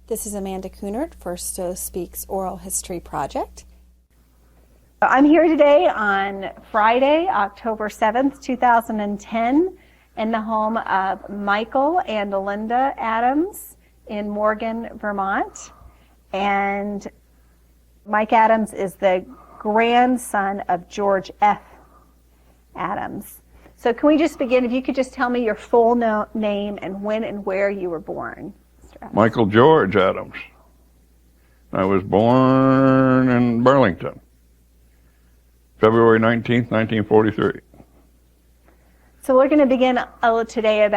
This is Amanda Kunert for Stowe Speaks Oral History Project. I'm here today on Friday, October 7th, 2010, in the home of Michael and Linda Adams in Morgan, Vermont. And Mike Adams is the grandson of George F. Adams. So can we just begin, if you could just tell me your full name and when and where you were born, Mr. Adams. Michael George Adams. I was born in Burlington, February 19th, 1943. So we're going to begin today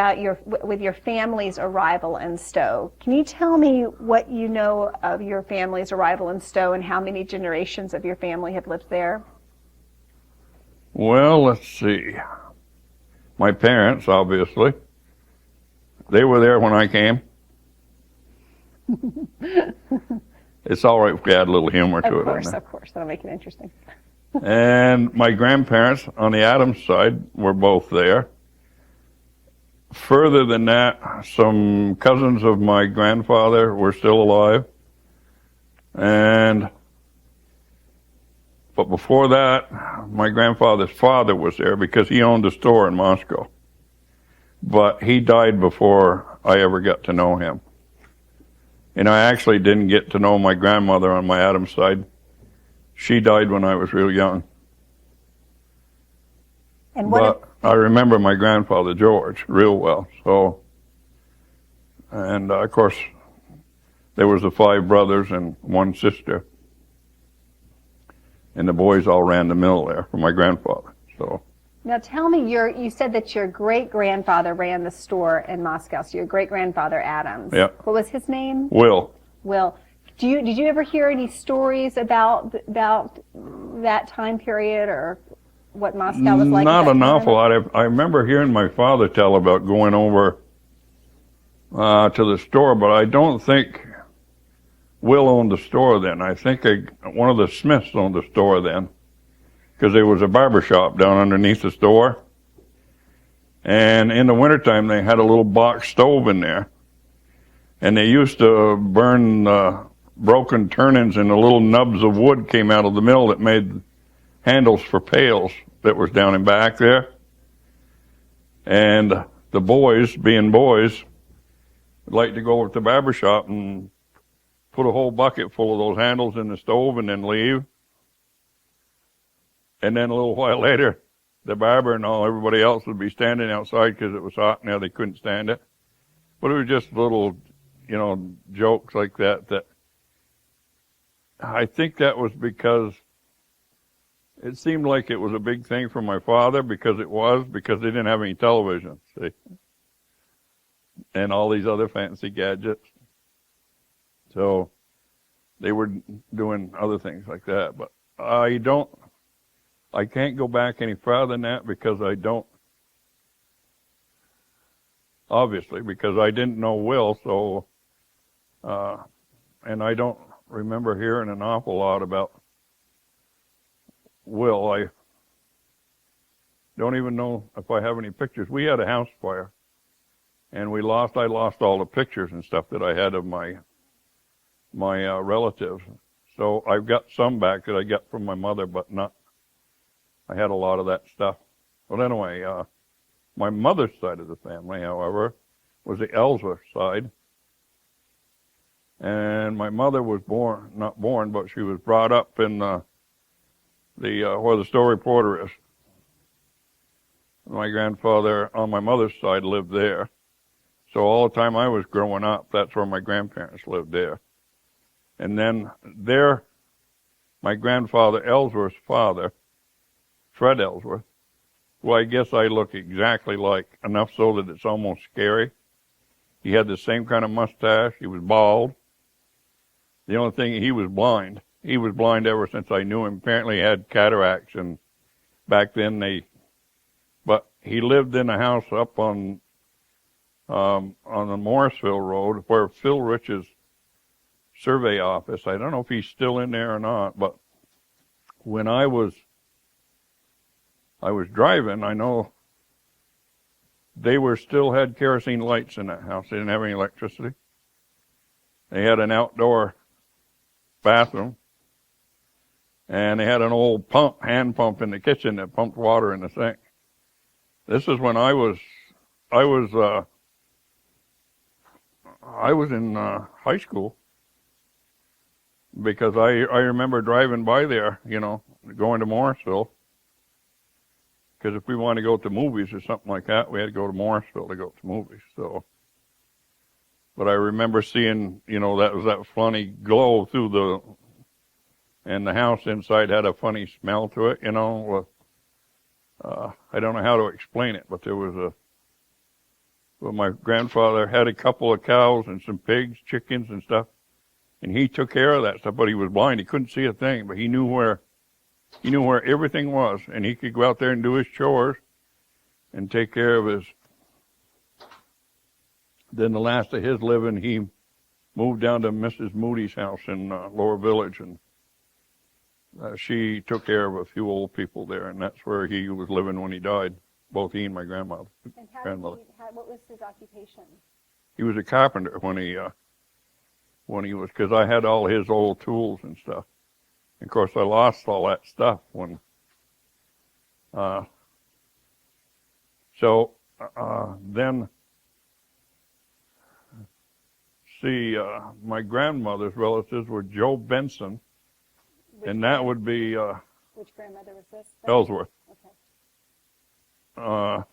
with your family's arrival in Stowe. Can you tell me what you know of your family's arrival in Stowe and how many generations of your family have lived there? Well, let's see. My parents, obviously, they were there when I came. It's all right if we add a little humor to it. Of course. That'll make it interesting. And my grandparents on the Adams side were both there. Further than that, some cousins of my grandfather were still alive. But before that, my grandfather's father was there because he owned a store in Moscow. But he died before I ever got to know him. And I actually didn't get to know my grandmother on my Adams side. She died when I was real young. But I remember my grandfather, George, real well. And of course, there was the 5 brothers and 1 sister. And the boys all ran the mill there for my grandfather. So now tell me, you said that your great-grandfather ran the store in Moscow, so your great-grandfather Adams. Yeah. What was his name? Will. Did you ever hear any stories about that time period or what Moscow was like? Not an awful lot. I remember hearing my father tell about going over to the store, but I don't think Will owned the store then. I think one of the Smiths owned the store then, because there was a barber shop down underneath the store. And in the wintertime, they had a little box stove in there. And they used to burn broken turnings, and the little nubs of wood came out of the mill that made handles for pails that was down in back there. And the boys, being boys, would like to go over to the barber shop and put a whole bucket full of those handles in the stove and then leave. And then a little while later, the barber and everybody else would be standing outside because it was hot and they couldn't stand it. But it was just little, jokes like that I think that was because it seemed like it was a big thing for my father, because they didn't have any television, see, and all these other fancy gadgets. So they were doing other things like that. But I can't go back any farther than that because because I didn't know Will, so, and I don't remember hearing an awful lot about Will. I don't even know if I have any pictures. We had a house fire, and I lost all the pictures and stuff that I had of my relatives. So I've got some back that I got from my mother, but I had a lot of that stuff. But anyway, my mother's side of the family, however, was the Ellsworth side. And my mother was not born, but she was brought up in where the Stowe Reporter is. My grandfather on my mother's side lived there. So all the time I was growing up, that's where my grandparents lived there. And then there, my grandfather Ellsworth's father, Fred Ellsworth, who I guess I look exactly like, enough so that it's almost scary. He had the same kind of mustache. He was bald. The only thing, he was blind. He was blind ever since I knew him. Apparently he had cataracts, and back then but he lived in a house up on the Morrisville Road where Phil Rich's survey office, I don't know if he's still in there or not, but when I was driving, I know they still had kerosene lights in that house. They didn't have any electricity. They had an outdoor bathroom, and they had an old hand pump in the kitchen that pumped water in the sink. This is when I was in high school, because I remember driving by there, going to Morrisville, because if we wanted to go to movies or something like that, we had to go to Morrisville to go to movies. So, but I remember seeing, that was that funny glow through and the house inside had a funny smell to it, I don't know how to explain it, but there was my grandfather had a couple of cows and some pigs, chickens and stuff, and he took care of that stuff, but he was blind. He couldn't see a thing, but he knew where everything was, and he could go out there and do his chores and take care of his. Then the last of his living, he moved down to Mrs. Moody's house in Lower Village, and she took care of a few old people there, and that's where he was living when he died, both he and my grandmother. And grandmother. what was his occupation? He was a carpenter when he was, because I had all his old tools and stuff. And of course, I lost all that stuff when. Then, my grandmother's relatives were Joe Benson, and that would be Which grandmother was this? Ellsworth. Okay.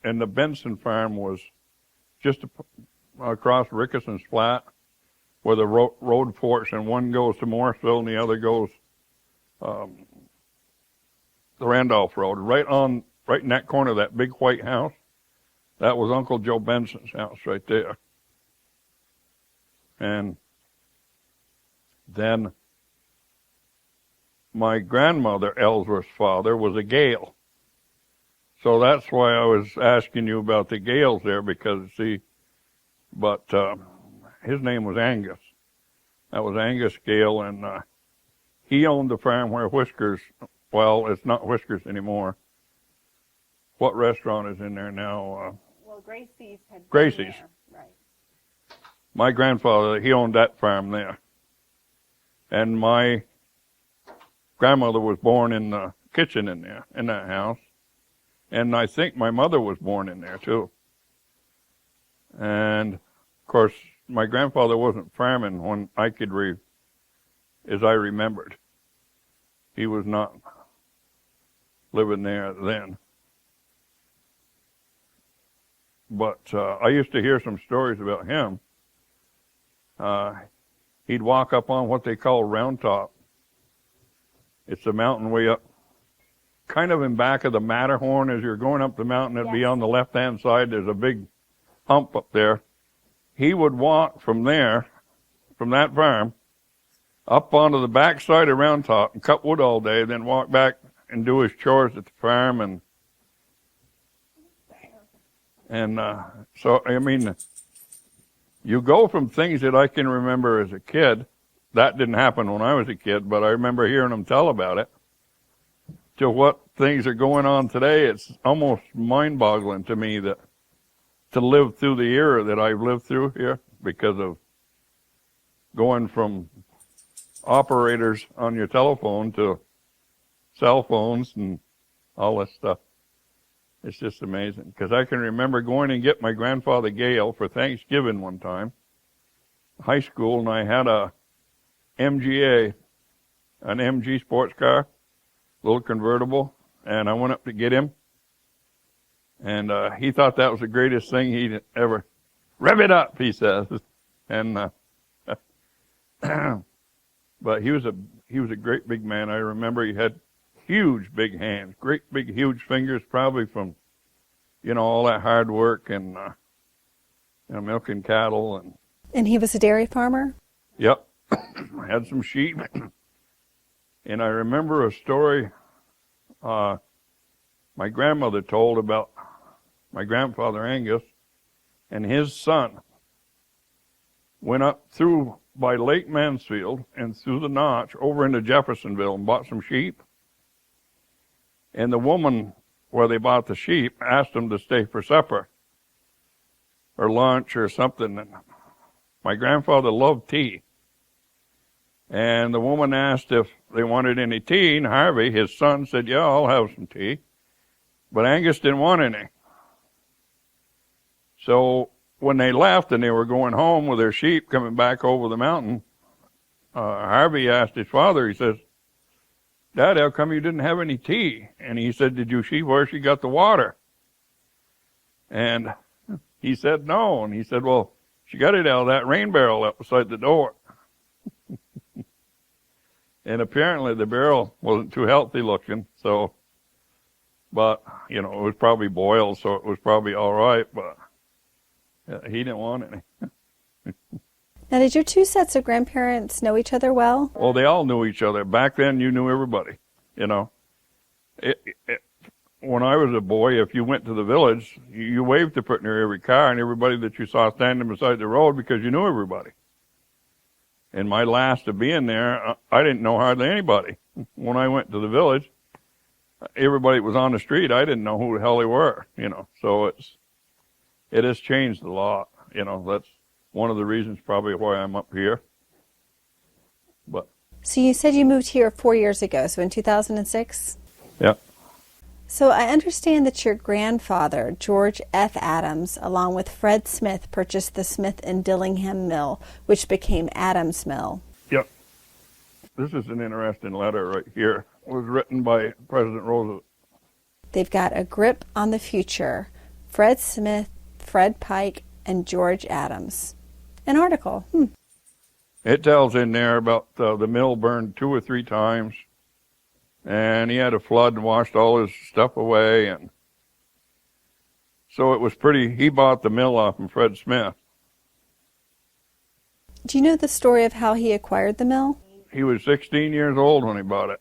And the Benson farm was just across Rickerson's Flat, where the road forks, and one goes to Morrisville and the other goes the Randolph Road. Right in that corner of that big white house, that was Uncle Joe Benson's house right there. And then my grandmother, Ellsworth's father, was a Gale. So that's why I was asking you about the Gales there, because, his name was Angus. That was Angus Gale, and he owned the farm where Whiskers, well, it's not Whiskers anymore. What restaurant is in there now? Gracie's had been Gracie's. there. Right. My grandfather, he owned that farm there. And my grandmother was born in the kitchen in that house. And I think my mother was born in there too. And of course, my grandfather wasn't farming when as I remembered. He was not living there then. But I used to hear some stories about him. He'd walk up on what they call Round Top. It's a mountain way up, kind of in back of the Matterhorn. As you're going up the mountain, it'd be on the left-hand side. There's a big hump up there. He would walk from there, from that farm, up onto the back side of Round Top and cut wood all day, then walk back and do his chores at the farm. And so, I mean, you go from things that I can remember as a kid. That didn't happen when I was a kid, but I remember hearing them tell about it, to what things are going on today. It's almost mind-boggling to me that to live through the era that I've lived through here, because of going from operators on your telephone to cell phones and all this stuff. It's just amazing, because I can remember going and get my grandfather Gale for Thanksgiving one time, high school, and I had a MGA, an MG sports car, little convertible, and I went up to get him, and he thought that was the greatest thing he'd ever. Rev it up, he says, and but he was a great big man. I remember he had huge big hands, great big huge fingers, probably from all that hard work and milking cattle And he was a dairy farmer? Yep. I had some sheep. And I remember a story my grandmother told about my grandfather Angus and his son went up through by Lake Mansfield and through the Notch over into Jeffersonville and bought some sheep. And the woman where they bought the sheep asked them to stay for supper or lunch or something. my grandfather loved tea. And the woman asked if they wanted any tea, and Harvey, his son, said, yeah, I'll have some tea. But Angus didn't want any. So when they left and they were going home with their sheep coming back over the mountain, Harvey asked his father, he says, Dad, how come you didn't have any tea? And he said, did you see where she got the water? And he said, no. And he said, well, she got it out of that rain barrel outside the door. And apparently the barrel wasn't too healthy looking, so, but, you know, it was probably boiled, so it was probably all right, but he didn't want any. Now, did your two sets of grandparents know each other well? Well, they all knew each other. Back then, you knew everybody, you know. When I was a boy, if you went to the village, you waved to pretty near every car and everybody that you saw standing beside the road because you knew everybody. And my last of being there, I didn't know hardly anybody. When I went to the village, everybody was on the street. I didn't know who the hell they were, you know. So it has changed a lot, you know. That's one of the reasons probably why I'm up here. But So you said you moved here 4 years ago, so in 2006? yeah. So I understand that your grandfather, George F. Adams, along with Fred Smith, purchased the Smith and Dillingham Mill, which became Adams Mill. Yep. This is an interesting letter right here. It was written by President Roosevelt. They've got a grip on the future. Fred Smith, Fred Pike, and George Adams. An article. It tells in there about the mill burned 2 or 3 times. And he had a flood and washed all his stuff away. And so it was he bought the mill off from Fred Smith. Do you know the story of how he acquired the mill? He was 16 years old when he bought it.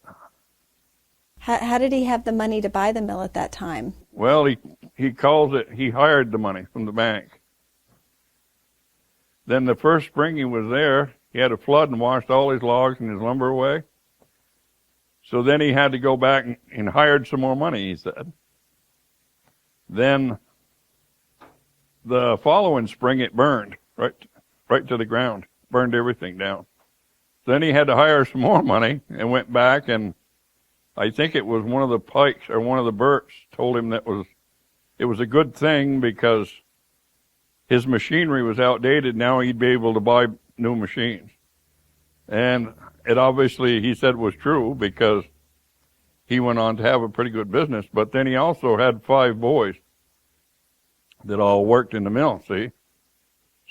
How did he have the money to buy the mill at that time? Well, he calls it, he hired the money from the bank. Then the first spring he was there, he had a flood and washed all his logs and his lumber away. So then he had to go back and hired some more money, he said. Then the following spring it burned right to the ground, burned everything down. Then he had to hire some more money and went back, and I think it was one of the Pikes or one of the Burks told him it was a good thing because his machinery was outdated. Now he'd be able to buy new machines. And it obviously, he said, was true because he went on to have a pretty good business. But then he also had 5 boys that all worked in the mill, see?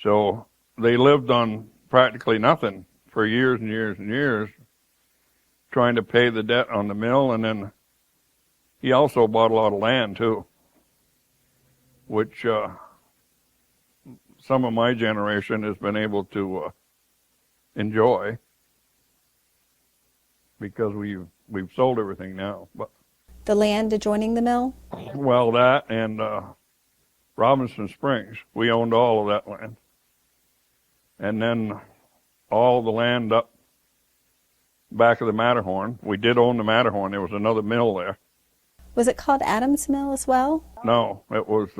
So they lived on practically nothing for years and years and years, trying to pay the debt on the mill. And then he also bought a lot of land, too, which some of my generation has been able to enjoy. Because we've sold everything now. But The land adjoining the mill? well, that and Robinson Springs, we owned all of that land. And then all the land up back of the Matterhorn. We did own the Matterhorn. There was another mill there. Was it called Adams Mill as well? No, it was,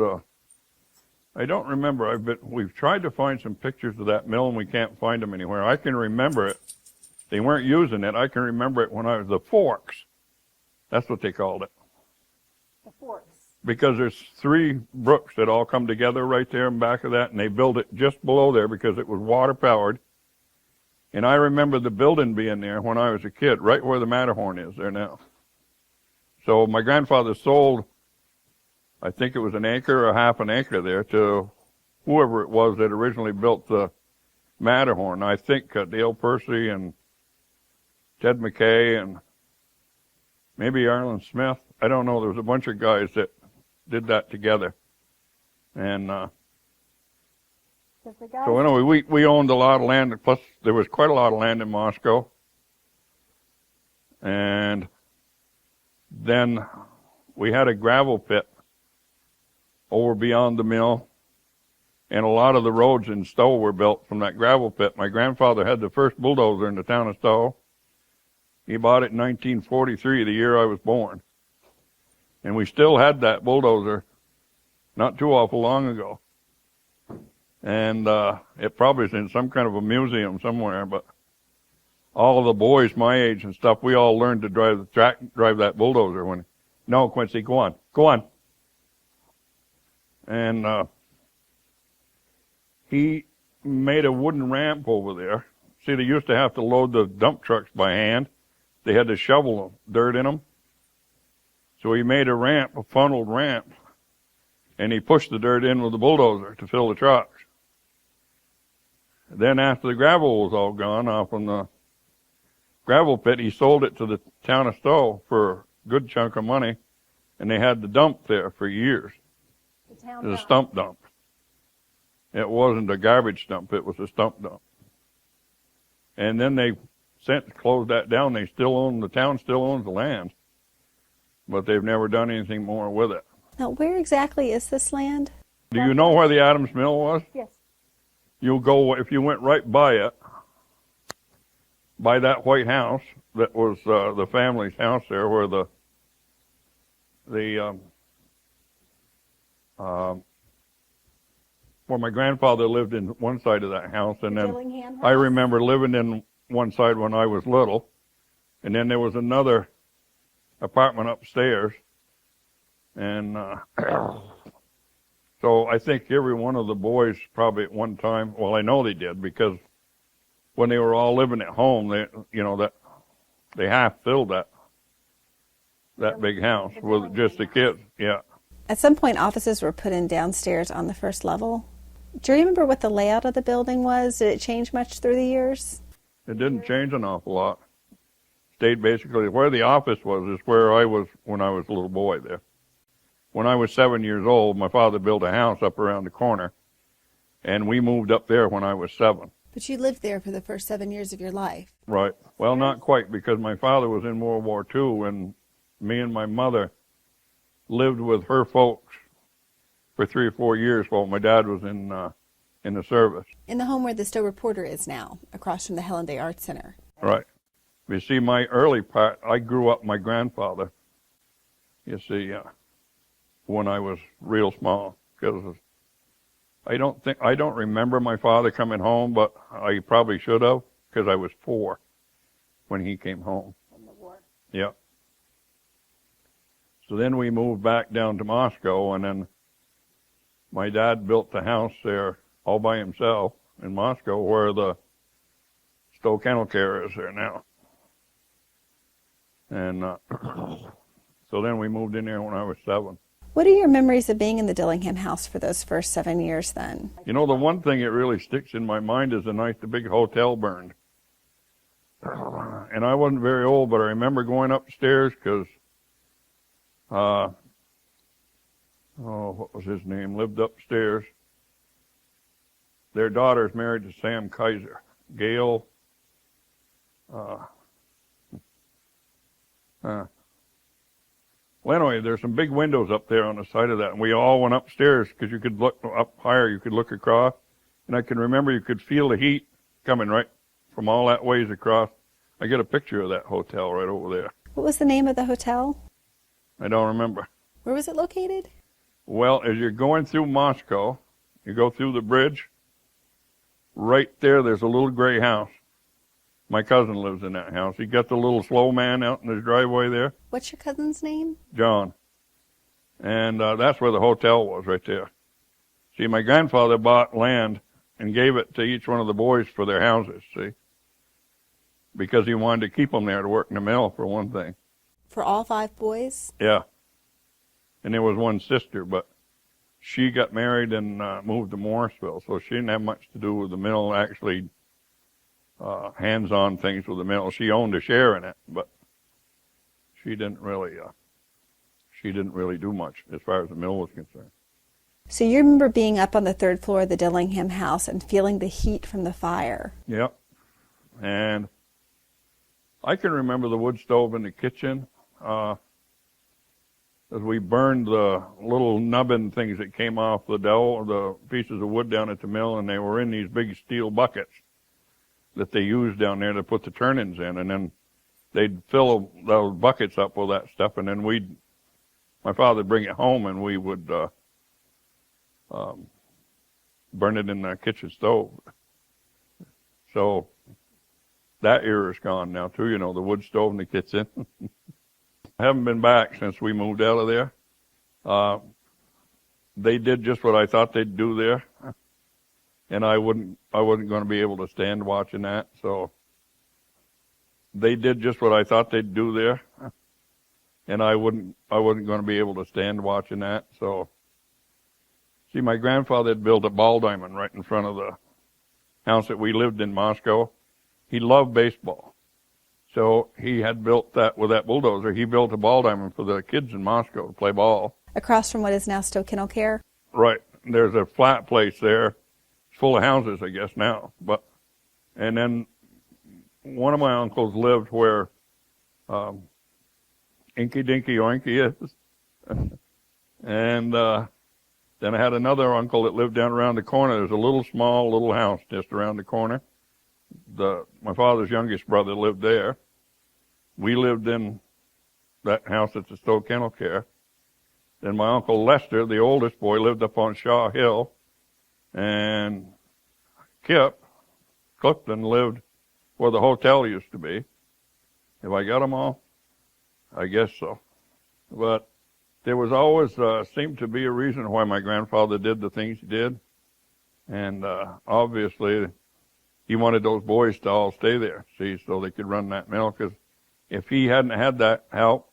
I don't remember. We've tried to find some pictures of that mill and we can't find them anywhere. I can remember it. They weren't using it. I can remember it when I was the Forks. That's what they called it. The Forks. Because there's 3 brooks that all come together right there in back of that, and they built it just below there because it was water powered. And I remember the building being there when I was a kid, right where the Matterhorn is there now. So my grandfather sold, I think it was an acre or half an acre there to whoever it was that originally built the Matterhorn. I think Dale Percy and Ted McKay and maybe Arlen Smith. I don't know. There was a bunch of guys that did that together. And so anyway, we owned a lot of land. Plus, there was quite a lot of land in Moscow. And then we had a gravel pit over beyond the mill. And a lot of the roads in Stowe were built from that gravel pit. My grandfather had the first bulldozer in the town of Stowe. He bought it in 1943, the year I was born. And we still had that bulldozer not too awful long ago. And it probably is in some kind of a museum somewhere, but all of the boys my age and stuff, we all learned to drive that bulldozer when, no, Quincy, go on. And he made a wooden ramp over there. See, they used to have to load the dump trucks by hand. They had to shovel dirt in them. So he made a ramp, a funneled ramp, and he pushed the dirt in with the bulldozer to fill the trucks. Then after the gravel was all gone off on the gravel pit, he sold it to the town of Stowe for a good chunk of money, and they had the dump there for years. It was a stump dump. It wasn't a garbage dump, it was a stump dump. And then they closed that down. The town still owns the land, but they've never done anything more with it. Now, where exactly is this land? Do you know where the Adams Mill was? Yes. You'll go, if you went right by it, by that white house, that was the family's house there, where where my grandfather lived in one side of that house, and then I remember living in one side when I was little, and then there was another apartment upstairs, and so I think every one of the boys probably at one time, well, I know they did, because when they were all living at home, they half filled that big house with just the kids. Yeah. At some point, offices were put in downstairs on the first level. Do you remember what the layout of the building was? Did it change much through the years? It didn't change an awful lot. Stayed basically where the office was is where I was when I was a little boy there. When I was 7 years old, my father built a house up around the corner, and we moved up there when I was 7. But you lived there for the first 7 years of your life. Right. Well, not quite, because my father was in World War II, and me and my mother lived with her folks for 3 or 4 years while my dad was in the service. In the home where the Stowe Reporter is now, across from the Helen Day Arts Center. Right. You see, my early part, I grew up with my grandfather, you see, when I was real small, because I don't remember my father coming home, but I probably should have, because I was 4 when he came home. From the war. Yeah. So then we moved back down to Moscow, and then my dad built the house there all by himself in Moscow, where the Stowe Kennel Care is there now. And so then we moved in there when I was 7. What are your memories of being in the Dillingham house for those first 7 years then? You know, the one thing that really sticks in my mind is the night the big hotel burned. And I wasn't very old, but I remember going upstairs because, what was his name? Lived upstairs. Their daughter's married to Sam Kaiser. Gail, well, anyway, there's some big windows up there on the side of that, and we all went upstairs because you could look up higher, you could look across, and I can remember you could feel the heat coming right from all that ways across. I get a picture of that hotel right over there. What was the name of the hotel? I don't remember. Where was it located? Well, as you're going through Moscow, you go through the bridge. Right there's a little gray house. My cousin lives in that house. He got the little slow man out in his driveway there. What's your cousin's name? John. And that's where the hotel was, right there. See, my grandfather bought land and gave it to each one of the boys for their houses, see? Because he wanted to keep them there to work in the mill, for one thing. For all 5 boys? Yeah. And there was one sister, but she got married and moved to Morrisville, so she didn't have much to do with the mill, actually hands-on things with the mill. She owned a share in it, but she didn't really do much as far as the mill was concerned. So you remember being up on the 3rd floor of the Dillingham house and feeling the heat from the fire? Yep. And I can remember the wood stove in the kitchen, as we burned the little nubbin things that came off the dowel, the pieces of wood down at the mill, and they were in these big steel buckets that they used down there to put the turn-ins in, and then they'd fill those buckets up with that stuff, and then my father'd bring it home, and we would burn it in the kitchen stove. So that era is gone now too, the wood stove in the kitchen. I haven't been back since we moved out of there. They did just what I thought they'd do there, and I wasn't going to be able to stand watching that. So they did just what I thought they'd do there, and I wasn't going to be able to stand watching that. So, see, my grandfather had built a ball diamond right in front of the house that we lived in, Moscow. He loved baseball, so he had built that with that bulldozer. He built a ball diamond for the kids in Moscow to play ball. Across from what is now still Kennel Care? Right. There's a flat place there. It's full of houses, I guess, now. And then one of my uncles lived where Inky Dinky Oinky is. And then I had another uncle that lived down around the corner. There's a small little house just around the corner. My father's youngest brother lived there. We lived in that house that's still Kennel Care. Then my Uncle Lester, the oldest boy, lived up on Shaw Hill. And Clifton lived where the hotel used to be. Have I got them all? I guess so. But there was always seemed to be a reason why my grandfather did the things he did. And obviously, he wanted those boys to all stay there, see, so they could run that mill. Because if he hadn't had that help,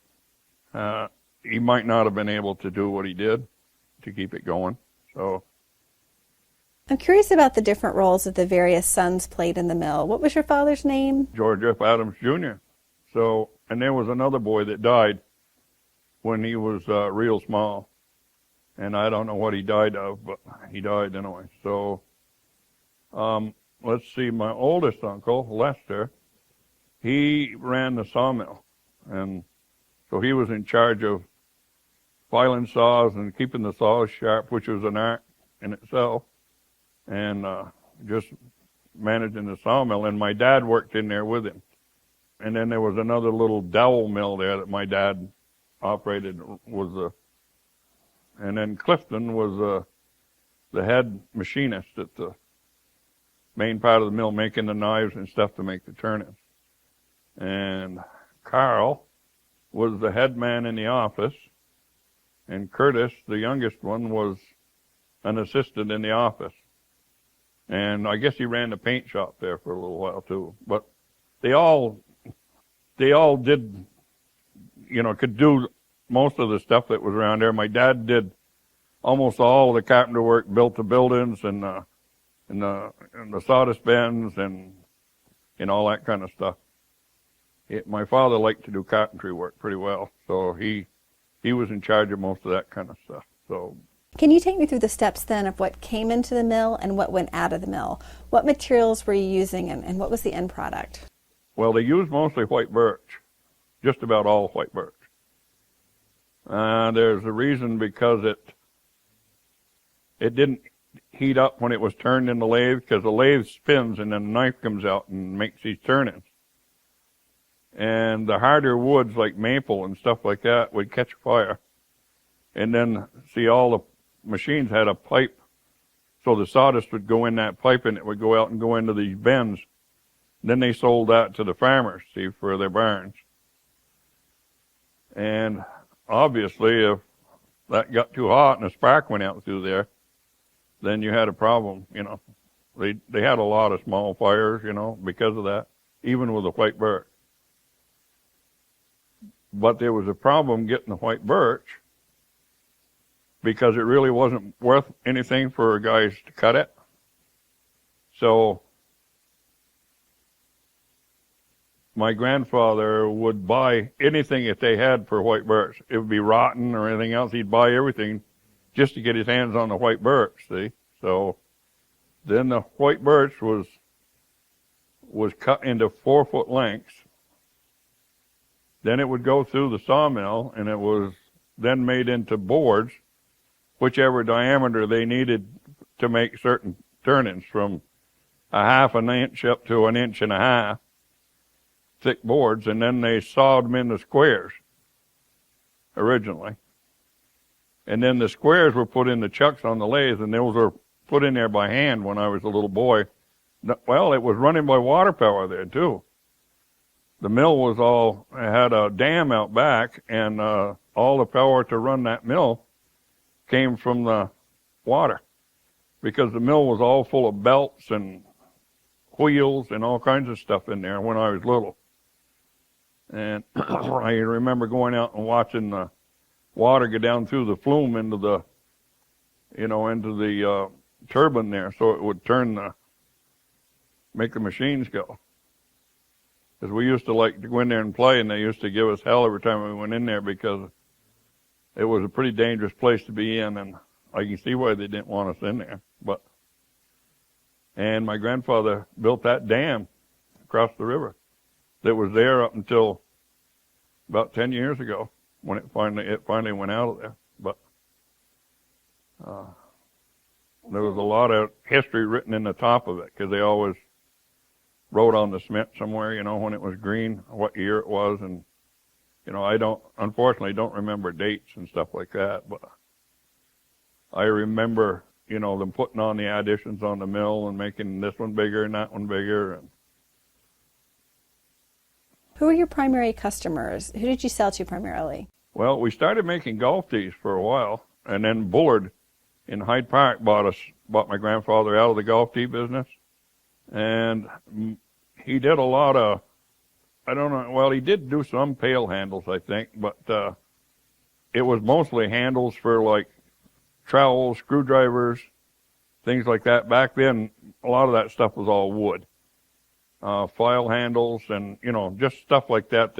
he might not have been able to do what he did to keep it going. So I'm curious about the different roles that the various sons played in the mill. What was your father's name? George F. Adams, Jr. So, and there was another boy that died when he was real small. And I don't know what he died of, but he died anyway. So, let's see, my oldest uncle, Lester, he ran the sawmill. And so he was in charge of filing saws and keeping the saws sharp, which was an art in itself, and just managing the sawmill. And my dad worked in there with him. And then there was another little dowel mill there that my dad operated. And then Clifton was the head machinist at the main part of the mill, making the knives and stuff to make the turnings. And Carl was the head man in the office. And Curtis, the youngest one, was an assistant in the office. And I guess he ran the paint shop there for a little while too. But they all did, could do most of the stuff that was around there. My dad did almost all of the carpenter work, built the buildings and the sawdust bins and all that kind of stuff. My father liked to do carpentry work pretty well, so he was in charge of most of that kind of stuff. So, can you take me through the steps then of what came into the mill and what went out of the mill? What materials were you using and what was the end product? Well, they used mostly white birch, just about all white birch. There's a reason, because it didn't heat up when it was turned in the lathe, because the lathe spins and then the knife comes out and makes these turnings. And the harder woods like maple and stuff like that would catch fire. And then, see, all the machines had a pipe, so the sawdust would go in that pipe and it would go out and go into these bins. Then they sold that to the farmers, see, for their barns. And obviously, if that got too hot and a spark went out through there, then you had a problem, They had a lot of small fires, because of that, even with the white birch. But there was a problem getting the white birch because it really wasn't worth anything for guys to cut it. So my grandfather would buy anything that they had for white birch. It would be rotten or anything else. He'd buy everything just to get his hands on the white birch, see? So then the white birch was cut into 4-foot lengths. Then it would go through the sawmill, and it was then made into boards, whichever diameter they needed to make certain turnings, from a half an inch up to 1.5 inches thick boards, and then they sawed them into squares originally. And then the squares were put in the chucks on the lathe, and those were put in there by hand when I was a little boy. Well, it was running by water power there too. The mill had a dam out back, and all the power to run that mill came from the water, because the mill was all full of belts and wheels and all kinds of stuff in there when I was little. And I remember going out and watching the water go down through the flume into the turbine there, so it would make the machines go. Because we used to like to go in there and play, and they used to give us hell every time we went in there, because it was a pretty dangerous place to be in, and I can see why they didn't want us in there. And my grandfather built that dam across the river that was there up until about 10 years ago, when it finally went out of there. But there was a lot of history written in the top of it, because they always wrote on the cement somewhere, when it was green, what year it was, and I unfortunately don't remember dates and stuff like that, but I remember, them putting on the additions on the mill and making this one bigger and that one bigger. And Who were your primary customers? Who did you sell to primarily? Well, we started making golf tees for a while, and then Bullard in Hyde Park bought my grandfather out of the golf tee business. And he did a lot of, I don't know, well, he did do some pail handles, I think, but it was mostly handles for like trowels, screwdrivers, things like that. Back then, a lot of that stuff was all wood. File handles and, just stuff like that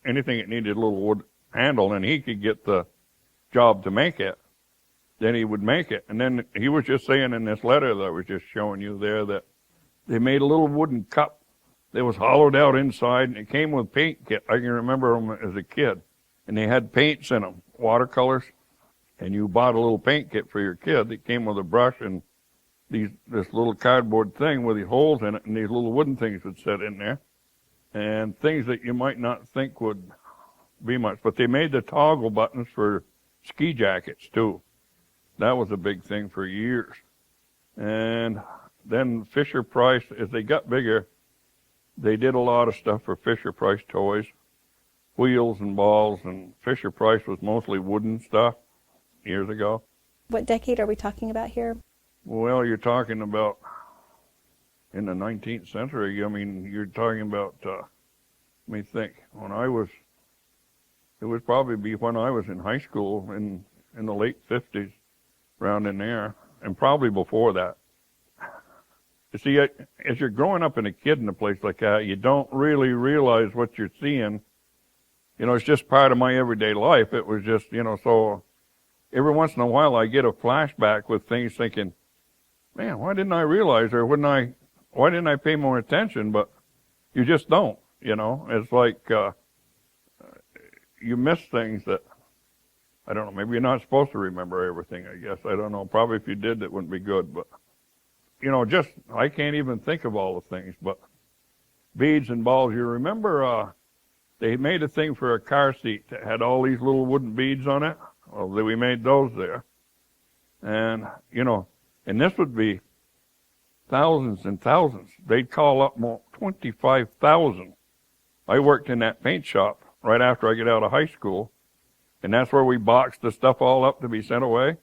anything that needed a little wood handle, and he could get the job to make it. Then he would make it. And then he was just saying in this letter that I was just showing you there that they made a little wooden cup that was hollowed out inside, and it came with paint kit. I can remember them as a kid. And they had paints in them, watercolors. And you bought a little paint kit for your kid that came with a brush and this little cardboard thing with these holes in it, and these little wooden things would sit in there. And things that you might not think would be much. But they made the toggle buttons for ski jackets, too. That was a big thing for years. And then Fisher-Price, as they got bigger, they did a lot of stuff for Fisher-Price toys, wheels and balls, and Fisher-Price was mostly wooden stuff years ago. What decade are we talking about here? Well, you're talking about in the 19th century. I mean, you're talking about, let me think, it would probably be when I was in high school in the late 50s, around in there, and probably before that. You see, as you're growing up in a kid in a place like that, you don't really realize what you're seeing. It's just part of my everyday life. It was just, so every once in a while I get a flashback with things thinking, man, why didn't I realize, or why didn't I pay more attention? But you just don't, It's like you miss things that, I don't know, maybe you're not supposed to remember everything, I guess. I don't know. Probably if you did, that wouldn't be good. But, I can't even think of all the things. But beads and balls, you remember they made a thing for a car seat that had all these little wooden beads on it? Well, we made those there. And, and this would be thousands and thousands. They'd call up more, 25,000. I worked in that paint shop right after I get out of high school, and that's where we boxed the stuff all up to be sent away.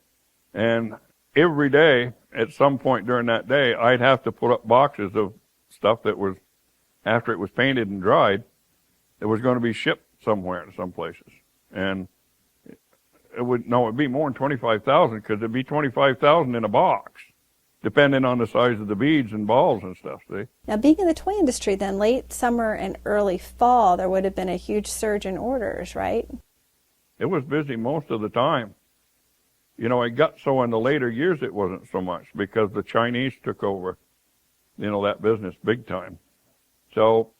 And every day, at some point during that day, I'd have to put up boxes of stuff that was, after it was painted and dried, it was going to be shipped somewhere to some places. And it'd be more than 25,000, because it'd be 25,000 in a box, depending on the size of the beads and balls and stuff, see? Now, being in the toy industry then, late summer and early fall, there would have been a huge surge in orders, right? It was busy most of the time. It got so in the later years it wasn't so much, because the Chinese took over, that business big time. So,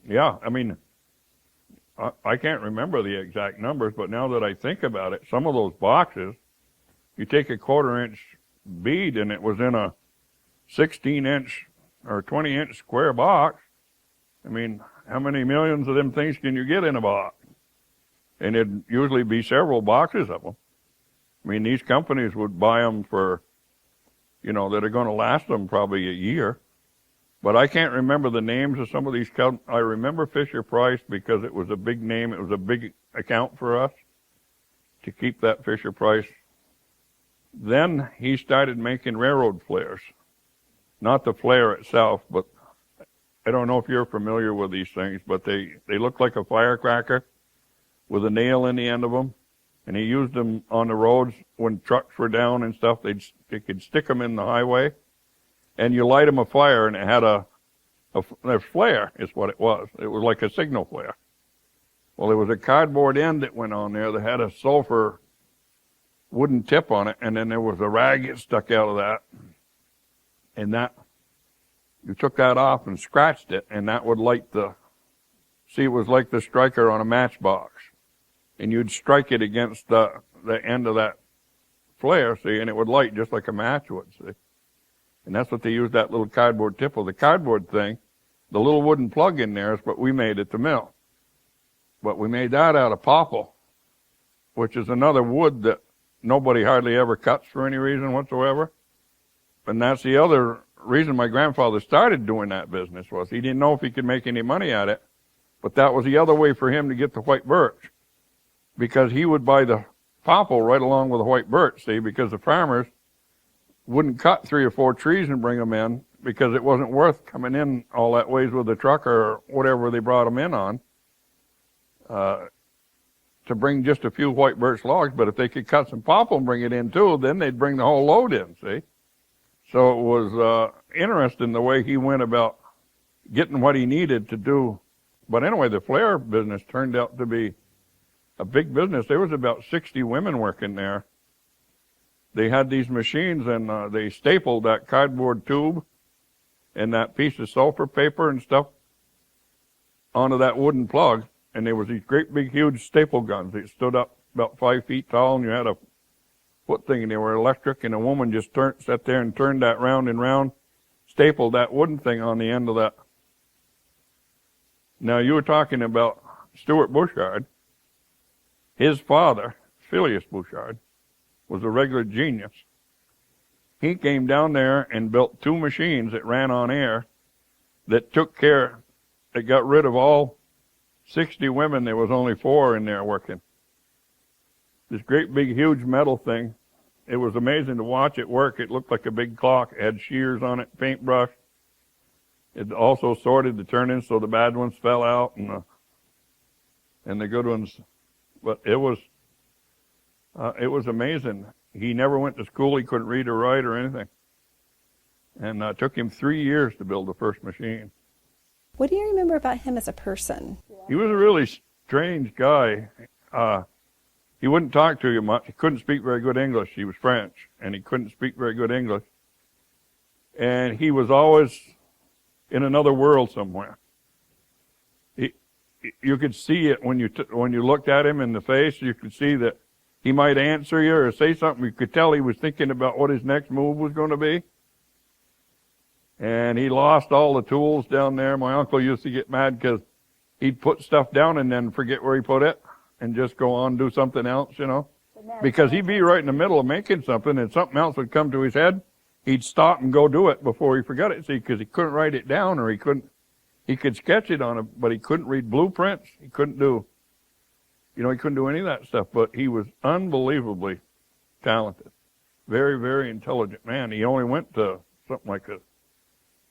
yeah, I mean, I can't remember the exact numbers, but now that I think about it, some of those boxes, you take a 1/4-inch bead and it was in a 16-inch or 20-inch square box. I mean, how many millions of them things can you get in a box? And it'd usually be several boxes of them. I mean, these companies would buy them for that are going to last them probably a year. But I can't remember the names of some of these cows. I remember Fisher Price because it was a big name. It was a big account for us to keep that Fisher Price. Then he started making railroad flares. Not the flare itself, but I don't know if you're familiar with these things, but they look like a firecracker with a nail in the end of them. And he used them on the roads when trucks were down and stuff. They could stick them in the highway, and you light them a fire, and it had a flare is what it was. It was like a signal flare. Well, there was a cardboard end that went on there that had a sulfur wooden tip on it, and then there was a rag that stuck out of that. And that, you took that off and scratched it, and that would light it was like the striker on a matchbox. And you'd strike it against the end of that flare, see, and it would light just like a match would, see. And that's what they used that little cardboard tip of. The cardboard thing, the little wooden plug in there is what we made at the mill. But we made that out of popple, which is another wood that nobody hardly ever cuts for any reason whatsoever. And that's the other reason my grandfather started doing that business, was he didn't know if he could make any money at it. But that was the other way for him to get the white birch, because he would buy the popple right along with the white birch, see, because the farmers wouldn't cut 3 or 4 trees and bring them in because it wasn't worth coming in all that ways with a truck or whatever they brought them in on to bring just a few white birch logs. But if they could cut some popple and bring it in too, then they'd bring the whole load in, see. So it was interesting the way he went about getting what he needed to do. But anyway, the flare business turned out to be a big business. There was about 60 women working there. They had these machines, and they stapled that cardboard tube and that piece of sulfur paper and stuff onto that wooden plug. And there was these great big huge staple guns. They stood up about 5 feet tall, and you had a foot thing, and they were electric, and a woman just sat there and turned that round and round, stapled that wooden thing on the end of that. Now, you were talking about Stuart Bouchard. His father, Phileas Bouchard, was a regular genius. He came down there and built 2 machines that ran on air that got rid of all 60 women. There was only 4 in there working. This great big huge metal thing. It was amazing to watch it work. It looked like a big clock. It had shears on it, paintbrush. It also sorted the turn-ins so the bad ones fell out and the good ones. But it was amazing. He never went to school. He couldn't read or write or anything. And it took him 3 years to build the first machine. What do you remember about him as a person? He was a really strange guy. He wouldn't talk to you much. He couldn't speak very good English. He was French, and he couldn't speak very good English. And he was always in another world somewhere. You could see it when you looked at him in the face. You could see that he might answer you or say something. You could tell he was thinking about what his next move was going to be. And he lost all the tools down there. My uncle used to get mad because he'd put stuff down and then forget where he put it and just go on and do something else, because he'd be right in the middle of making something and something else would come to his head. He'd stop and go do it before he forgot it, see, because he couldn't write it down, or he could sketch it on it, but he couldn't read blueprints. He couldn't do any of that stuff. But he was unbelievably talented. Very, very intelligent man. He only went to something like a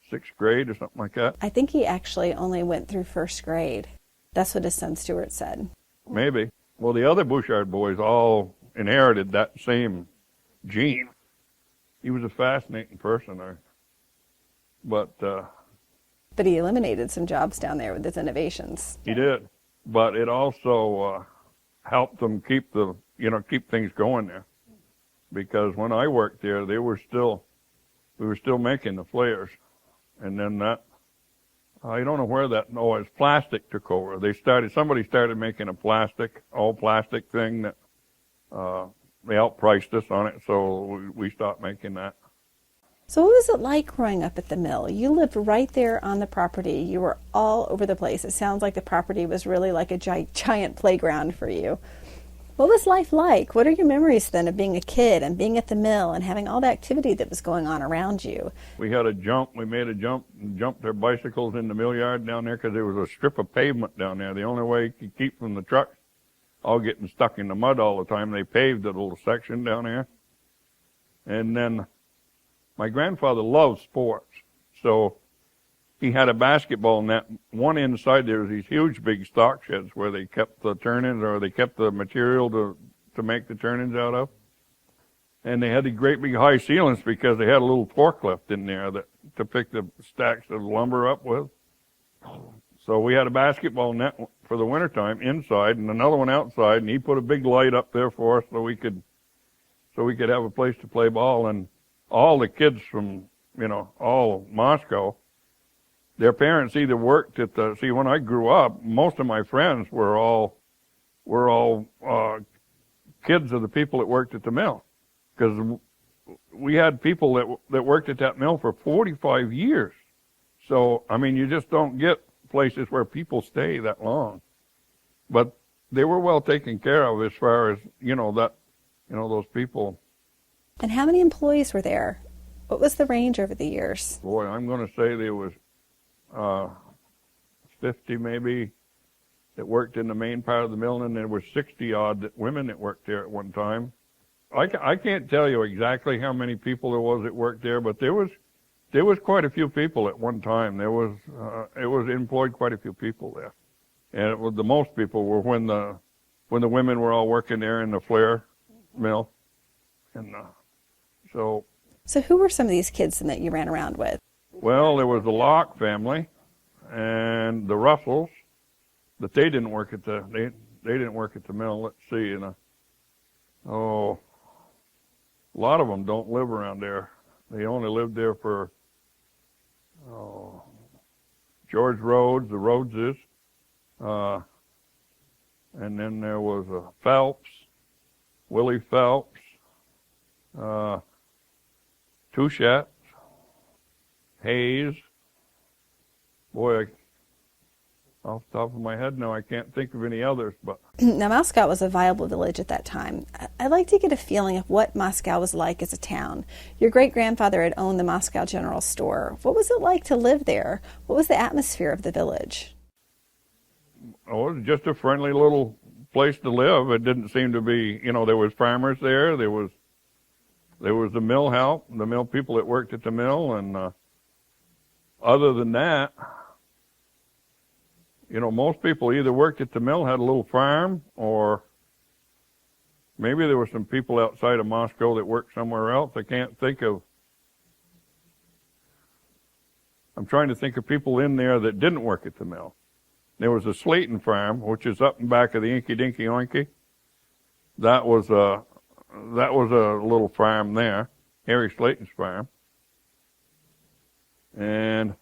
6th grade or something like that. I think he actually only went through 1st grade. That's what his son Stuart said. Maybe. Well, the other Bouchard boys all inherited that same gene. He was a fascinating person. But he eliminated some jobs down there with his innovations. He did. But it also helped them keep things going there. Because when I worked there, we were still making the flares. And then I don't know where plastic took over. Somebody started making all plastic thing that they outpriced us on it, so we stopped making that. So what was it like growing up at the mill? You lived right there on the property. You were all over the place. It sounds like the property was really like a giant playground for you. What was life like? What are your memories then of being a kid and being at the mill and having all the activity that was going on around you? We had a jump. We made a jump and jumped their bicycles in the mill yard down there because there was a strip of pavement down there. The only way you could keep from the trucks all getting stuck in the mud all the time, they paved a little section down there. And then my grandfather loved sports, so he had a basketball net. One inside there was these huge big stock sheds where they kept the turn-ins, or they kept the material to make the turn-ins out of. And they had the great big high ceilings because they had a little forklift in there to pick the stacks of lumber up with. So we had a basketball net for the wintertime inside and another one outside, and he put a big light up there for us so we could have a place to play ball. And all the kids from, all Moscow, their parents either worked at when I grew up, most of my friends were all kids of the people that worked at the mill. Because we had people that worked at that mill for 45 years. So, you just don't get places where people stay that long. But they were well taken care of as far as, those people. And how many employees were there? What was the range over the years? Boy, I'm going to say there was 50 maybe that worked in the main part of the mill, and there were 60-odd women that worked there at one time. I can't tell you exactly how many people there was that worked there, but there was quite a few people at one time. It was employed quite a few people there, and the most people were when the women were all working there in the flare mill, and so. So who were some of these kids that you ran around with? Well, there was the Locke family and the Russells, but they didn't work at the mill. Let's see, a lot of them don't live around there. They only lived there for George Rhodes, the Rhodeses, and then there was Phelps, Willie Phelps, Touchette, Hayes. Boy, off the top of my head now, I can't think of any others. But now, Moscow was a viable village at that time. I'd like to get a feeling of what Moscow was like as a town. Your great-grandfather had owned the Moscow General Store. What was it like to live there? What was the atmosphere of the village? Oh, it was just a friendly little place to live. It didn't seem to be, there was farmers there. There was the mill help, the mill people that worked at the mill, and other than that, most people either worked at the mill, had a little farm, or maybe there were some people outside of Moscow that worked somewhere else. I'm trying to think of people in there that didn't work at the mill. There was a Slayton farm, which is up in back of the Inky Dinky Oinky. That was a little farm there, Harry Slayton's farm. And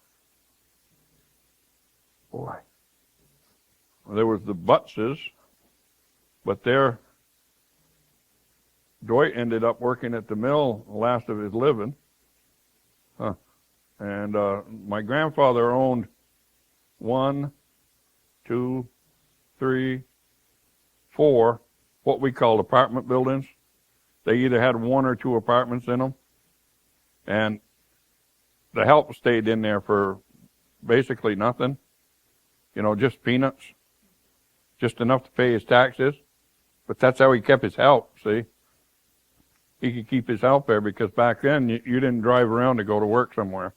boy, there was the Buttses, but Dwight ended up working at the mill the last of his living. And my grandfather owned 1, 2, 3, 4, what we called apartment buildings. They either had 1 or 2 apartments in them. And the help stayed in there for basically nothing. Just peanuts. Just enough to pay his taxes. But that's how he kept his help, see? He could keep his help there because back then you didn't drive around to go to work somewhere.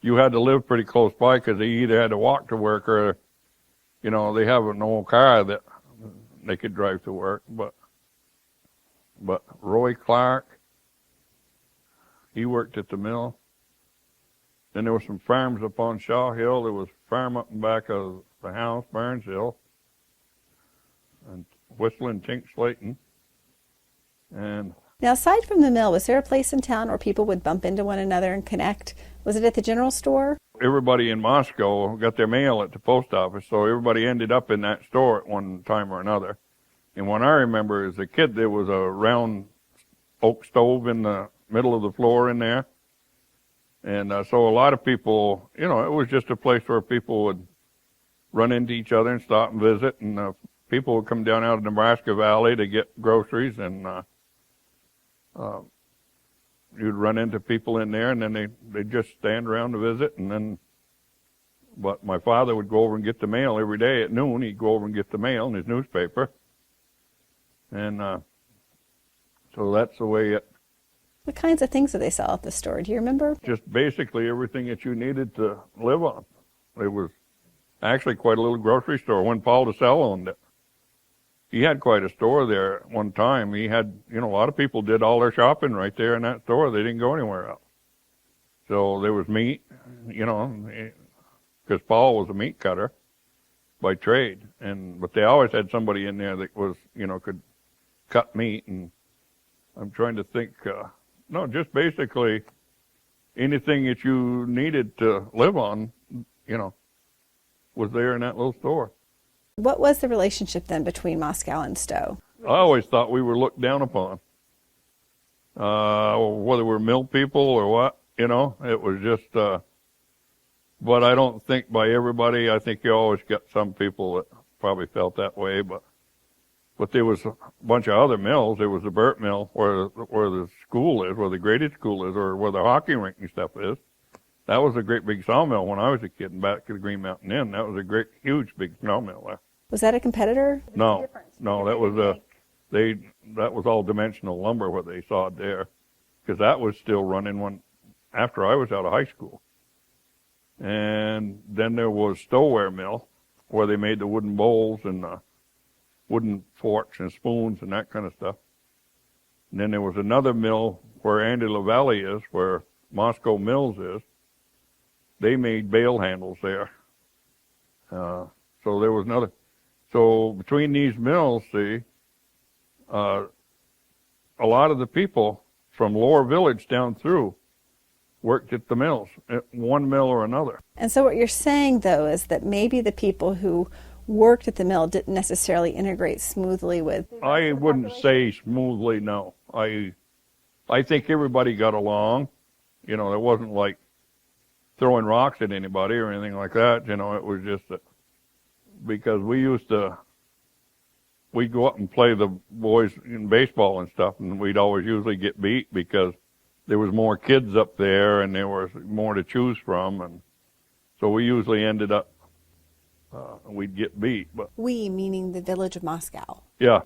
You had to live pretty close by because they either had to walk to work or, they have an old car that they could drive to work. But Roy Clark, he worked at the mill. Then there were some farms up on Shaw Hill. There was a farm up in back of the house, Barnes Hill, and Whistling Tink Slayton. And now, aside from the mill, was there a place in town where people would bump into one another and connect? Was it at the general store? Everybody in Moscow got their mail at the post office, so everybody ended up in that store at one time or another. And what I remember as a kid, there was a round oak stove in the middle of the floor in there. And so a lot of people, it was just a place where people would run into each other and stop and visit. And people would come down out of Nebraska Valley to get groceries, and you'd run into people in there, and then they'd just stand around to visit, and then, but my father would go over and get the mail every day at noon. He'd go over and get the mail in his newspaper, and so that's the way it. What kinds of things did they sell at the store? Do you remember? Just basically everything that you needed to live on. It was actually quite a little grocery store when Paul DeSalle owned it. He had quite a store there at one time. He had, a lot of people did all their shopping right there in that store. They didn't go anywhere else. So there was meat, because Paul was a meat cutter by trade. But they always had somebody in there that was, could cut meat. And I'm trying to think, just basically anything that you needed to live on, was there in that little store. What was the relationship then between Moscow and Stowe? I always thought we were looked down upon. Whether we're mill people or what, it was just, but I don't think by everybody. I think you always got some people that probably felt that way, but there was a bunch of other mills. There was the Burt Mill where the school is, where the graded school is, or where the hockey rink and stuff is. That was a great big sawmill when I was a kid, and back to the Green Mountain Inn. That was a great, huge, big sawmill there. Was that a competitor? No, that was that was all dimensional lumber what they sawed there, because that was still running after I was out of high school. And then there was Stowaware Mill, where they made the wooden bowls and wooden forks and spoons and that kind of stuff. And then there was another mill where Andy LaValle is, where Moscow Mills is. They made bale handles there. So there was another. So between these mills, a lot of the people from Lower Village down through worked at the mills, at one mill or another. And so what you're saying, though, is that maybe the people who worked at the mill didn't necessarily integrate smoothly with... I wouldn't say smoothly, no. I think everybody got along. There wasn't like throwing rocks at anybody or anything like that. It was just that because we'd go up and play the boys in baseball and stuff, and we'd always usually get beat because there was more kids up there and there was more to choose from, and so we usually ended up we'd get beat. But we, meaning the village of Moscow. Yeah,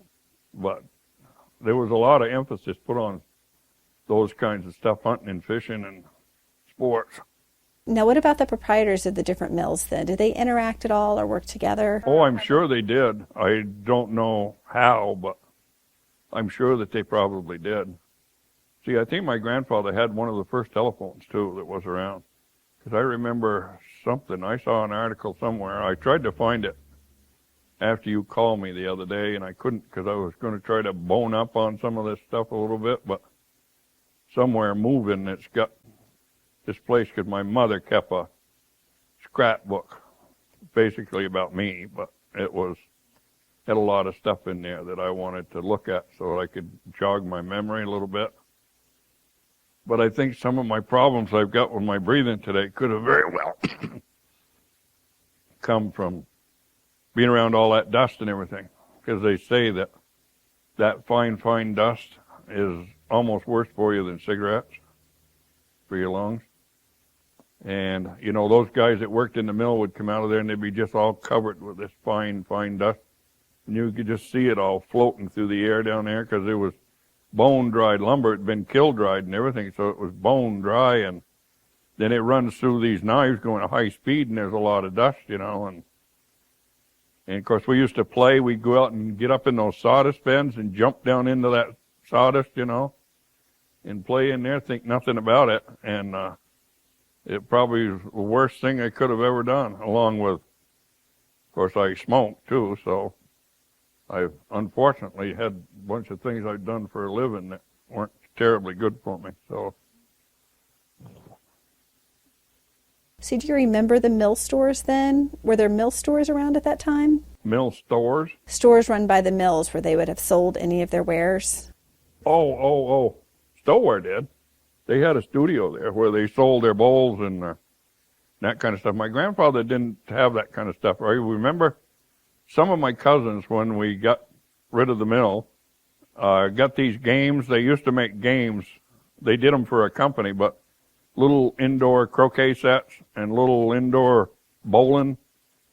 but there was a lot of emphasis put on those kinds of stuff, hunting and fishing and sports. Now, what about the proprietors of the different mills then? Did they interact at all or work together? Oh, I'm sure they did. I don't know how, but I'm sure that they probably did. See, I think my grandfather had one of the first telephones, too, that was around. Because I remember something. I saw an article somewhere. I tried to find it after you called me the other day, and I couldn't because I was going to try to bone up on some of this stuff a little bit, but somewhere moving, it's got this place because my mother kept a scrapbook basically about me, but it had a lot of stuff in there that I wanted to look at so that I could jog my memory a little bit. But I think some of my problems I've got with my breathing today could have very well come from being around all that dust and everything, because they say that fine dust is almost worse for you than cigarettes for your lungs. And, those guys that worked in the mill would come out of there and they'd be just all covered with this fine dust. And you could just see it all floating through the air down there because it was bone-dried lumber. It had been kiln-dried and everything, so it was bone-dry. And then it runs through these knives going at high speed, and there's a lot of dust, And of course, we used to play. We'd go out and get up in those sawdust bins and jump down into that sawdust, and play in there, think nothing about it. And it probably was the worst thing I could have ever done, along with, of course, I smoked too, so I've unfortunately had a bunch of things I've done for a living that weren't terribly good for me. So do you remember the mill stores then? Were there mill stores around at that time? Mill stores? Stores run by the mills where they would have sold any of their wares? Oh. Stowaware did. They had a studio there where they sold their bowls and that kind of stuff. My grandfather didn't have that kind of stuff. I remember some of my cousins, when we got rid of the mill, got these games. They used to make games. They did them for a company, but little indoor croquet sets and little indoor bowling.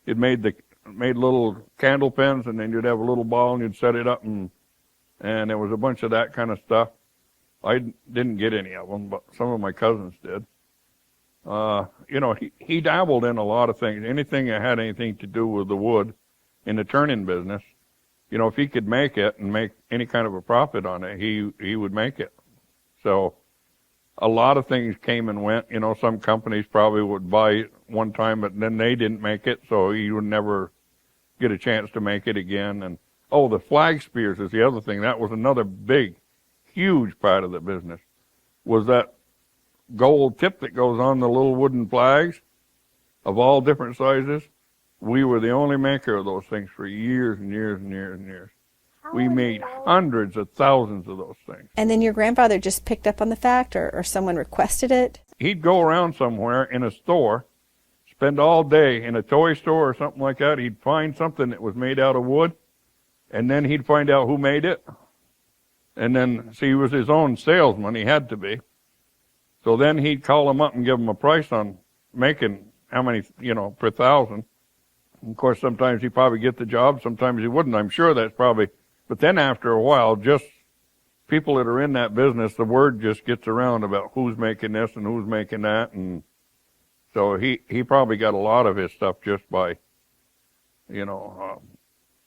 It made little candle pens, and then you'd have a little ball, and you'd set it up, and there was a bunch of that kind of stuff. I didn't get any of them, but some of my cousins did. He dabbled in a lot of things. Anything that had anything to do with the wood in the turning business, if he could make it and make any kind of a profit on it, he would make it. So a lot of things came and went. Some companies probably would buy it one time, but then they didn't make it, so he would never get a chance to make it again. And the flag spears is the other thing. That was another big, huge part of the business, was that gold tip that goes on the little wooden flags of all different sizes. We were the only maker of those things for years and years and years and years. We made hundreds of thousands of those things. And then your grandfather just picked up on the fact, or someone requested it? He'd go around somewhere in a store, spend all day in a toy store or something like that. He'd find something that was made out of wood, and then he'd find out who made it. And then, see, he was his own salesman. He had to be. So then he'd call them up and give them a price on making how many, per thousand. And of course, sometimes he'd probably get the job, sometimes he wouldn't. I'm sure that's probably, but then after a while, just people that are in that business, the word just gets around about who's making this and who's making that. And so he probably got a lot of his stuff just by,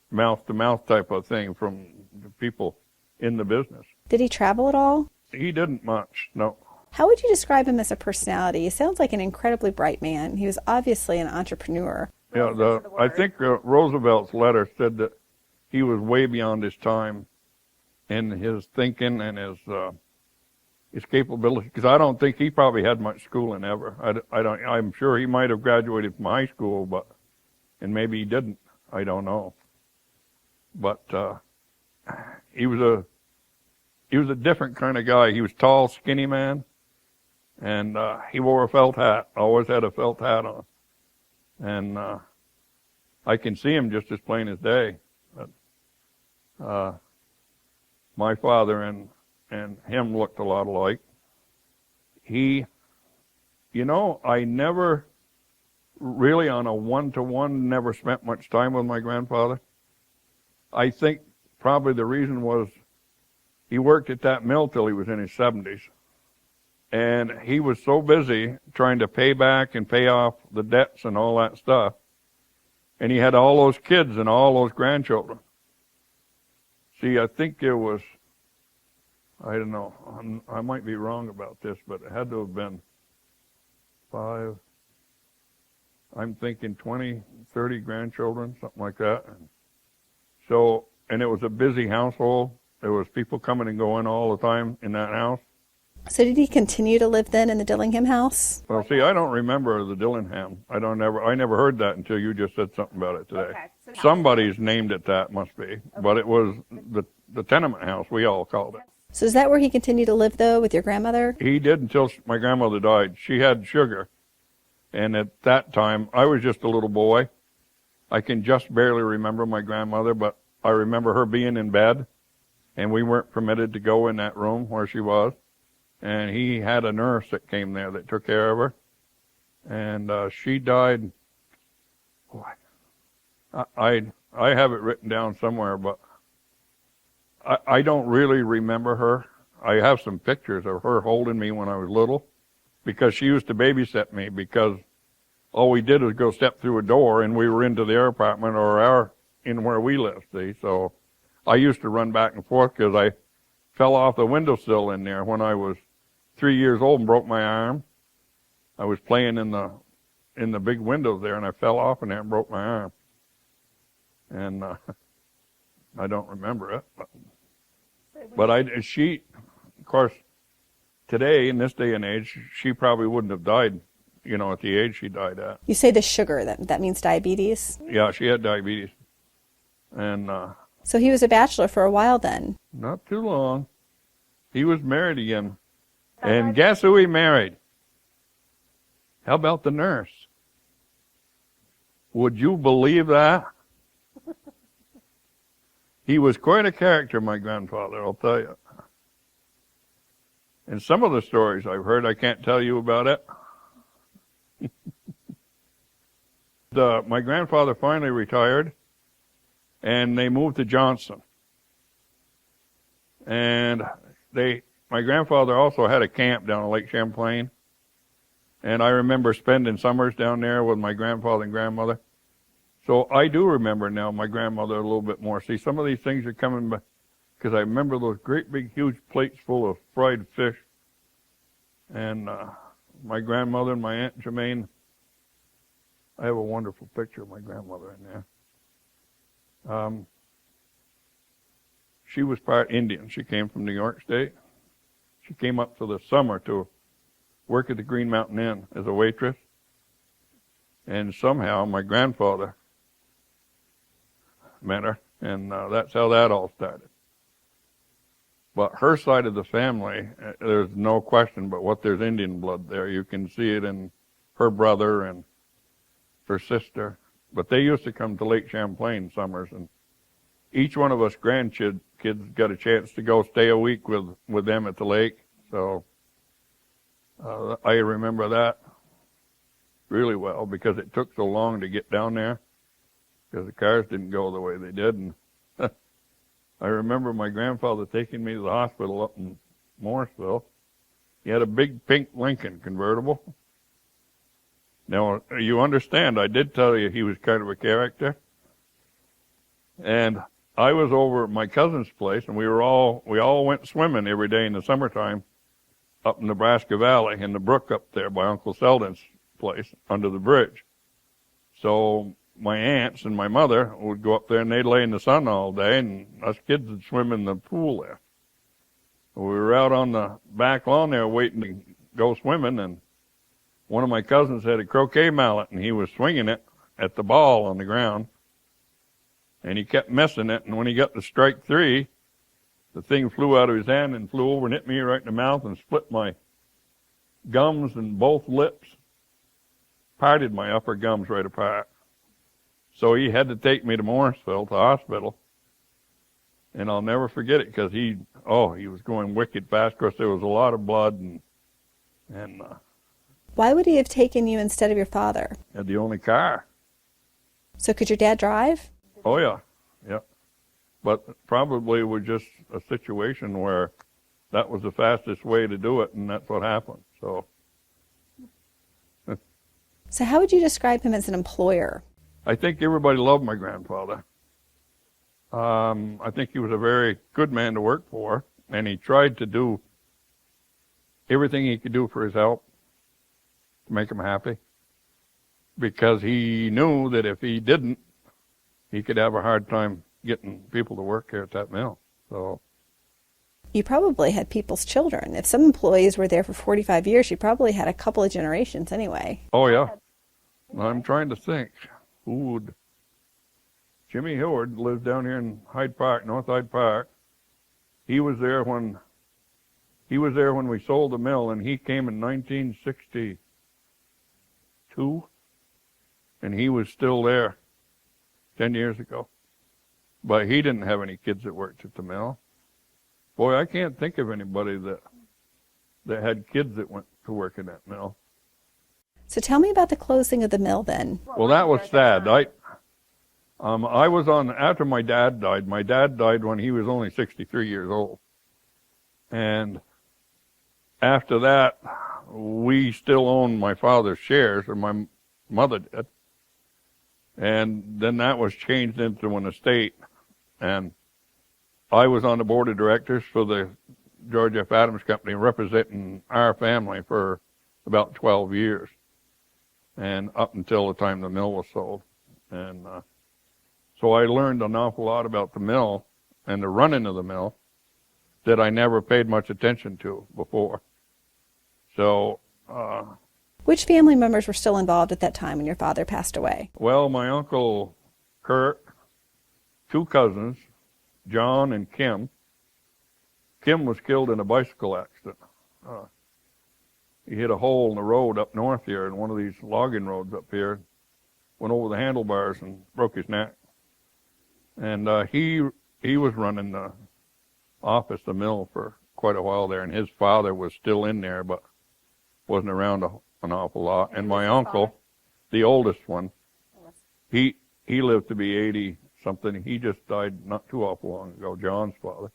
mouth to mouth type of thing from the people in the business. Did he travel at all? He didn't much, no. How would you describe him as a personality? He sounds like an incredibly bright man. He was obviously an entrepreneur. Yeah, I think Roosevelt's letter said that he was way beyond his time in his thinking and his capability. Because I don't think he probably had much schooling ever. I'm sure he might have graduated from high school, and maybe he didn't. I don't know. But he was a different kind of guy. He was tall, skinny man, and he wore a felt hat. Always had a felt hat on. And I can see him just as plain as day. But, my father and him looked a lot alike. I never really on a one-to-one never spent much time with my grandfather. I think probably the reason was he worked at that mill till he was in his 70s. And he was so busy trying to pay back and pay off the debts and all that stuff. And he had all those kids and all those grandchildren. See, I think there was, I don't know, I might be wrong about this, but it had to have been 5, I'm thinking 20, 30 grandchildren, something like that. And it was a busy household. There was people coming and going all the time in that house. So did he continue to live then in the Dillingham house? Well, see, I don't remember the Dillingham. I never heard that until you just said something about it today. Okay, so Somebody's named it that, must be. Okay. But it was the tenement house, we all called it. So is that where he continued to live, though, with your grandmother? He did until my grandmother died. She had sugar. And at that time, I was just a little boy. I can just barely remember my grandmother, but I remember her being in bed, and we weren't permitted to go in that room where she was. And he had a nurse that came there that took care of her. And she died. Boy, I have it written down somewhere, but I don't really remember her. I have some pictures of her holding me when I was little, because she used to babysit me, because all we did was go step through a door and we were into their apartment or in where we lived, see. So I used to run back and forth because I fell off the windowsill in there when I was 3 years old and broke my arm. I was playing in the big windows there, and I fell off in there and broke my arm. And I don't remember it, but she, of course, today in this day and age, she probably wouldn't have died, at the age she died at. You say the sugar, that means diabetes? Yeah, she had diabetes, and so he was a bachelor for a while then. Not too long. He was married again. And guess who he married? How about the nurse? Would you believe that? He was quite a character, my grandfather, I'll tell you. And some of the stories I've heard, I can't tell you about it. My grandfather finally retired, and they moved to Johnson. And my grandfather also had a camp down on Lake Champlain. And I remember spending summers down there with my grandfather and grandmother. So I do remember now my grandmother a little bit more. See, some of these things are coming back, because I remember those great big huge plates full of fried fish. And my grandmother and my Aunt Jermaine, I have a wonderful picture of my grandmother in there. She was part Indian. She came from New York State. She came up for the summer to work at the Green Mountain Inn as a waitress. And somehow my grandfather met her, and that's how that all started. But her side of the family, there's no question but what there's Indian blood there. You can see it in her brother and her sister. But they used to come to Lake Champlain summers, and each one of us grandkids got a chance to go stay a week with them at the lake. So I remember that really well, because it took so long to get down there, because the cars didn't go the way they did. And I remember my grandfather taking me to the hospital up in Morrisville. He had a big pink Lincoln convertible. Now, you understand, I did tell you he was kind of a character. And I was over at my cousin's place, and we all went swimming every day in the summertime up in Nebraska Valley in the brook up there by Uncle Selden's place under the bridge. So my aunts and my mother would go up there, and they'd lay in the sun all day, and us kids would swim in the pool there. We were out on the back lawn there waiting to go swimming, and one of my cousins had a croquet mallet, and he was swinging it at the ball on the ground, and he kept missing it, and when he got to strike 3, the thing flew out of his hand and flew over and hit me right in the mouth and split my gums and both lips, parted my upper gums right apart. So he had to take me to Morrisville, to the hospital. And I'll never forget it, because he was going wicked fast. Of course, there was a lot of blood. And Why would he have taken you instead of your father? Had the only car. So could your dad drive? Oh, yeah. Yeah. But probably was just a situation where that was the fastest way to do it, and that's what happened. So how would you describe him as an employer? I think everybody loved my grandfather. I think he was a very good man to work for, and he tried to do everything he could do for his help to make him happy, because he knew that if he didn't, he could have a hard time getting people to work here at that mill. So You probably had people's children. If some employees were there for 45 years, you probably had a couple of generations anyway. Oh, yeah. I'm trying to think. Who would? Jimmy Hillard lives down here in Hyde Park, North Hyde Park. He was there when we sold the mill, and he came in 1962, and he was still there 10 years ago. But he didn't have any kids that worked at the mill. Boy, I can't think of anybody that had kids that went to work in that mill. So tell me about the closing of the mill then. Well, that was sad. I was on, after my dad died. My dad died when he was only 63 years old. And after that, we still owned my father's shares, or my mother did. And then that was changed into an estate. And I was on the board of directors for the George F. Adams Company, representing our family for about 12 years. And up until the time the mill was sold. And so I learned an awful lot about the mill and the running of the mill that I never paid much attention to before. So Which family members were still involved at that time when your father passed away? well, my uncle Kurt, 2 cousins, John and Kim. Kim was killed in a bicycle accident. He hit a hole in the road up north here, in one of these logging roads up here, went over the handlebars and broke his neck. And he he was running the office, the mill, for quite a while there, and his father was still in there, but wasn't around an awful lot. And my uncle, the oldest one, he lived to be 80 something. He just died not too awful long ago, John's father.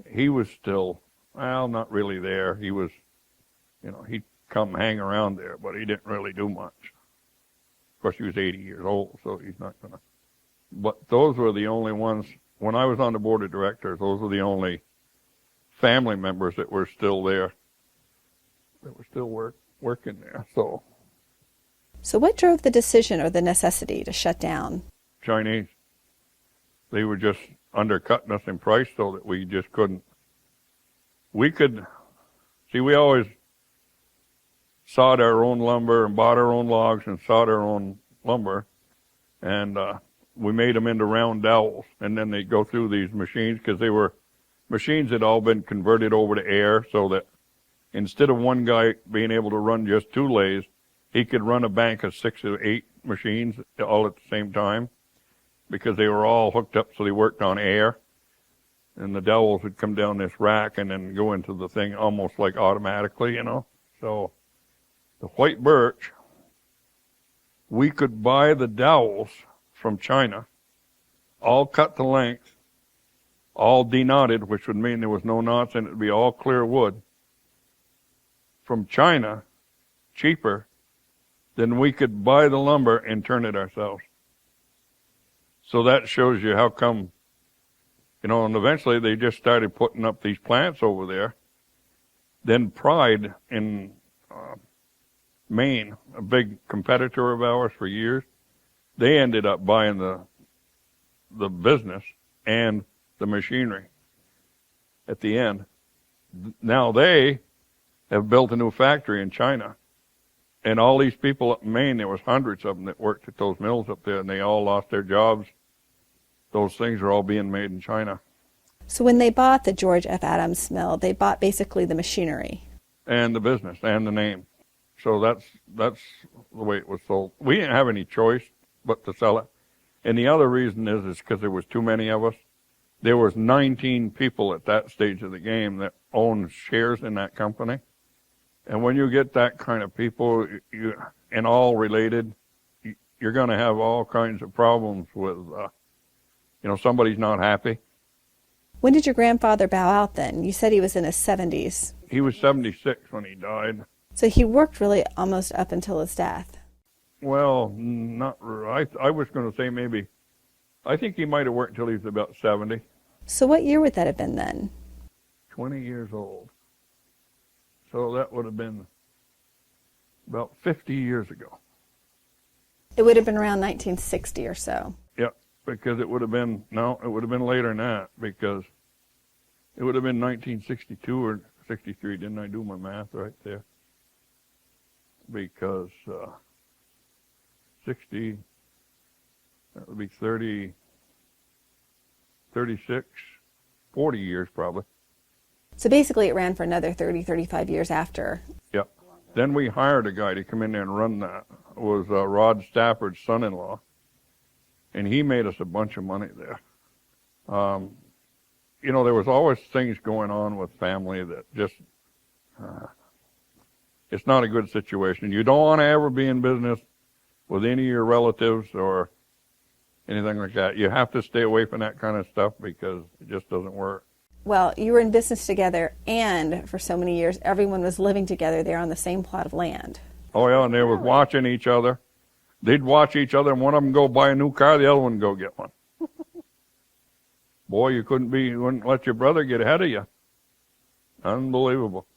He was still, well, not really there. He was, he'd come hang around there, but he didn't really do much. Of course, he was 80 years old, so he's not going to. But those were the only ones, when I was on the board of directors, those were the only family members that were still there, that were still working there. So what drove the decision or the necessity to shut down? Chinese. They were just undercutting us in price so that we just couldn't. We always sawed our own lumber and bought our own logs and sawed our own lumber, and we made them into round dowels, and then they'd go through these machines, because they were machines that had all been converted over to air, so that instead of one guy being able to run just 2 lathes, he could run a bank of 6 or 8 machines all at the same time, because they were all hooked up so they worked on air. And the dowels would come down this rack and then go into the thing almost like automatically, So the white birch, we could buy the dowels from China, all cut to length, all deknotted, which would mean there was no knots and it would be all clear wood, from China, cheaper than we could buy the lumber and turn it ourselves. So that shows you how come, and eventually they just started putting up these plants over there. Then Pride in Maine, a big competitor of ours for years, they ended up buying the business and the machinery at the end. Now they have built a new factory in China. And all these people up in Maine, there was hundreds of them that worked at those mills up there, and they all lost their jobs. Those things are all being made in China. So when they bought the George F. Adams mill, they bought basically the machinery. And the business, and the name. So that's the way it was sold. We didn't have any choice but to sell it. And the other reason is because there was too many of us. There was 19 people at that stage of the game that owned shares in that company. And when you get that kind of people, and all related, you're going to have all kinds of problems with, somebody's not happy. When did your grandfather bow out then? You said he was in his 70s. He was 76 when he died. So he worked really almost up until his death. Well, not right. I was going to say maybe, I think he might have worked until he was about 70. So what year would that have been then? 20 years old. So that would have been about 50 years ago. It would have been around 1960 or so. Yeah, because it would have been later than that, because it would have been 1962 or 63. Didn't I do my math right there? Because 60, that would be 30, 36, 40 years probably. So basically it ran for another 30, 35 years after. Yeah. Then we hired a guy to come in there and run that. It was Rod Stafford's son-in-law. And he made us a bunch of money there. There was always things going on with family that just, it's not a good situation. You don't want to ever be in business with any of your relatives or anything like that. You have to stay away from that kind of stuff because it just doesn't work. Well, you were in business together, and for so many years, everyone was living together there on the same plot of land. Oh, yeah, and they were watching each other. They'd watch each other, and one of them go buy a new car, the other one go get one. Boy, you wouldn't let your brother get ahead of you. Unbelievable.